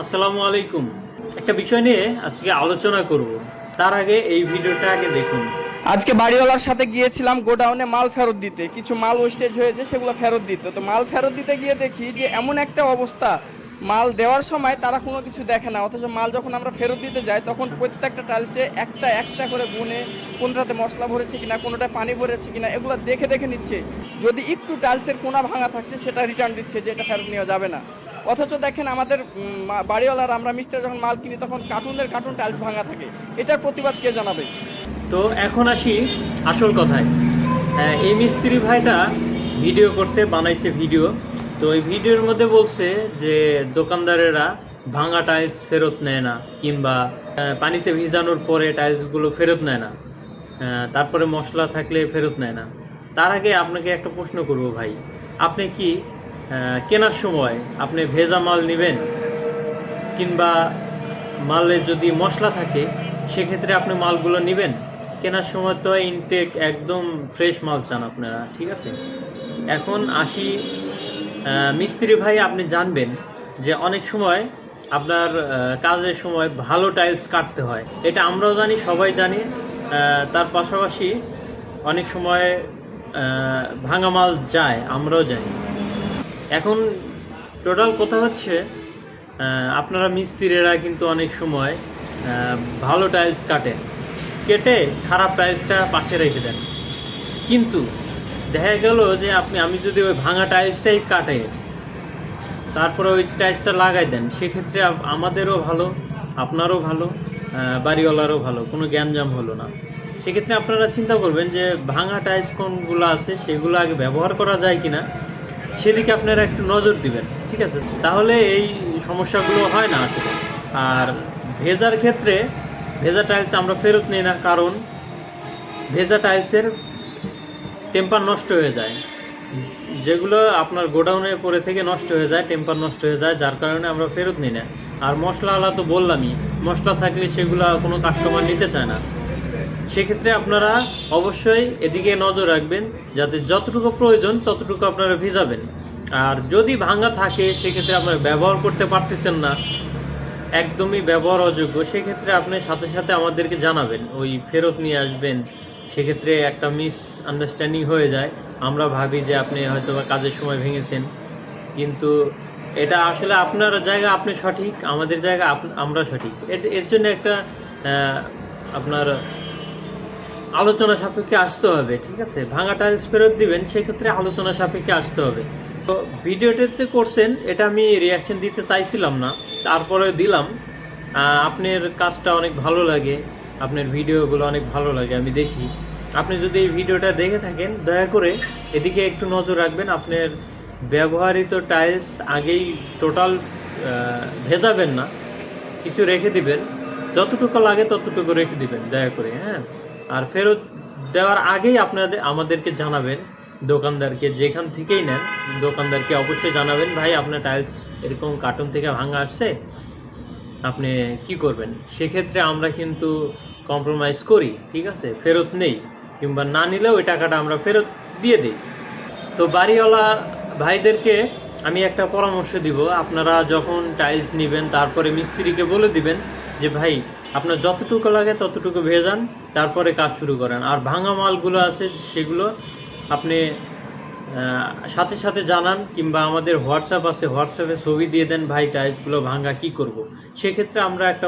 আসসালামু আলাইকুম। একটা বিষয় নিয়ে আজকে আলোচনা করব, তার আগে এই ভিডিওটা আগে দেখুন। আজকে বাড়িওয়ালার সাথে গিয়েছিলাম গোডাউনে মাল ফেরত দিতে, কিছু মাল ওয়েস্টেজ হয়েছে সেগুলো ফেরত দিতে। তো মাল ফেরত দিতে গিয়ে দেখি যে এমন একটা অবস্থা, মাল দেওয়ার সময় তারা কোনো কিছু দেখে না, অথচ মাল যখন আমরা ফেরত দিতে যাই তখন প্রত্যেকটা টাইলসে একটা একটা করে গুনে কোনটাতে মশলা ভরেছে কিনা, কোনোটায় পানি ভরেছে কিনা এগুলো দেখে দেখে নিচ্ছে। যদি একটু টাইলসের কোনা ভাঙা থাকছে সেটা রিটার্ন দিচ্ছে যে এটা ফেরত নেওয়া যাবে না। অথচ দেখেন আমাদের বাড়িওয়ালার, আমরা মিস্ত্রি যখন মাল কিনি তখন কার্টুন টাইলস ভাঙা থাকে। এটার প্রতিবাদ কে জানাবে? তো এখন আসি আসল কথায়। এই মিস্ত্রি ভাইটা ভিডিও করছে, বানাইছে ভিডিও। তো এই ভিডিওর মধ্যে বলছে যে দোকানদারেরা ভাঙা টাইলস ফেরত নেয় না, কিংবা পানিতে ভিজানোর পরে টাইলসগুলো ফেরত নেয় না, তারপরে মশলা থাকলে ফেরত নেয় না। তার আগে আপনাকে একটা প্রশ্ন করব ভাই, আপনি কি কেনার সময় আপনি ভেজা মাল নেবেন, কিংবা মালে যদি মশলা থাকে সেক্ষেত্রে আপনি মালগুলো নেবেন? কেনার সময় তো ইনটেক একদম ফ্রেশ মাল চান আপনারা, ঠিক আছে? এখন আসি, মিস্ত্রি ভাই আপনি জানবেন যে অনেক সময় আপনার কাজের সময় ভালো টাইলস কাটতে হয়, এটা আমরাও জানি, সবাই জানি। তার পাশাপাশি অনেক সময় ভাঙা মাল যায়, আমরাও জানি। এখন টোটাল কথা হচ্ছে, আপনারা মিস্ত্রিরা কিন্তু অনেক সময় ভালো টাইলস কেটে খারাপ টাইলসটা পাশে রেখে দেন। কিন্তু দেখা গেল যে আমি যদি ওই ভাঙা টাইলসটাই কাটে তারপরে ওই টাইলসটা লাগাই দেন, সেক্ষেত্রে আমাদেরও ভালো, আপনারও ভালো, বাড়িওয়ালারও ভালো, কোনো গ্যাঞ্জাম হলো না। সেক্ষেত্রে আপনারা চিন্তা করবেন যে ভাঙা টাইলস কোনগুলো আছে সেগুলো আগে ব্যবহার করা যায় কিনা, সেদিকে আপনারা একটু নজর দিবেন, ঠিক আছে? তাহলে এই সমস্যাগুলো হয় না আসলে। আর ভেজার ক্ষেত্রে, ভেজা টাইলস আমরা ফেরত নিই না, কারণ ভেজা টাইলসের টেম্পার নষ্ট হয়ে যায়। যেগুলো আপনার গোডাউনে পরে থেকে নষ্ট হয়ে যায়, টেম্পার নষ্ট হয়ে যায়, যার কারণে আমরা ফেরত নিই না। আর মশলাওয়ালা তো বললামই, মশলা থাকলে সেগুলো কোনো কাস্টমার নিতে চায় না। সেক্ষেত্রে আপনারা অবশ্যই এদিকে নজর রাখবেন, যাতে যতটুকু প্রয়োজন ততটুকু আপনারা ভিজাবেন। আর যদি ভাঙা থাকে সেক্ষেত্রে আপনারা ব্যবহার করতে পারতেছেন না, একদমই ব্যবহার অযোগ্য, সেক্ষেত্রে আপনি সাথে সাথে আমাদেরকে জানাবেন, ওই ফেরত নিয়ে আসবেন। সেক্ষেত্রে একটা মিসআন্ডারস্ট্যান্ডিং হয়ে যায়, আমরা ভাবি যে আপনি হয়তো বা কাজের সময় ভেঙেছেন, কিন্তু এটা আসলে আপনার জায়গা আপনি সঠিক, আমাদের জায়গা আমরা সঠিক। এর জন্য একটা আপনার আলোচনা সাপেক্ষে আসতে হবে, ঠিক আছে? ভাঙা টাইলস ফেরত দিবেন, সেক্ষেত্রে আলোচনা সাপেক্ষে আসতে হবে। তো ভিডিওটাতে করছেন, এটা আমি রিয়াকশন দিতে চাইছিলাম না, তারপরে দিলাম। আপনার কাজটা অনেক ভালো লাগে, আপনার ভিডিওগুলো অনেক ভালো লাগে, আমি দেখি। আপনি যদি এই ভিডিওটা দেখে থাকেন, দয়া করে এদিকে একটু নজর রাখবেন। আপনার ব্যবহৃত টাইলস আগেই টোটাল ভেজাবেন না, কিছু রেখে দিবেন, যতটুকু লাগে ততটুকু রেখে দিবেন দয়া করে, হ্যাঁ? আর ফেরত দেওয়ার আগেই আমাদেরকে জানাবেন, দোকানদারকে, যেখান থেকেই নেন দোকানদারকে অবশ্যই জানাবেন, ভাই আপনার টাইলস এরকম কার্টুন থেকে ভাঙা আসছে, আপনি কি করবেন? সেক্ষেত্রে আমরা কিন্তু কম্প্রোমাইজ করি, ঠিক আছে? ফেরত নেই, কিংবা না নিলেও ওই টাকাটা আমরা ফেরত দিয়ে দিই। তো বাড়িওয়ালা ভাইদেরকে আমি একটা পরামর্শ দিব, আপনারা যখন টাইলস নেবেন তারপরে মিস্ত্রিকে বলে দিবেন যে ভাই আপনার যতটুকু লাগে ততটুকু ভেজান, তারপরে কাজ শুরু করেন। আর ভাঙা মালগুলো আছে সেগুলো আপনি সাথে সাথে জানান, কিংবা আমাদের হোয়াটসঅ্যাপ আছে, হোয়াটসঅ্যাপে ছবি দিয়ে দেন, ভাই টাইলসগুলো ভাঙা কি করব। সেক্ষেত্রে আমরা একটা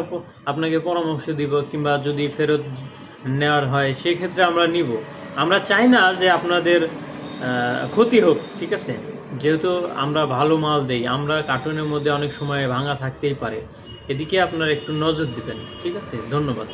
আপনাকে পরামর্শ দিব, কিংবা যদি ফেরত নেওয়ার হয় সেক্ষেত্রে আমরা নিব। আমরা চাই না যে আপনাদের ক্ষতি হোক, ঠিক আছে? যেহেতু আমরা ভালো মাল দেই, আমরা কার্টুনের মধ্যে অনেক সময় ভাঙা থাকতেই পারে, এদিকে আপনারা একটু নজর দিবেন, ঠিক আছে? ধন্যবাদ।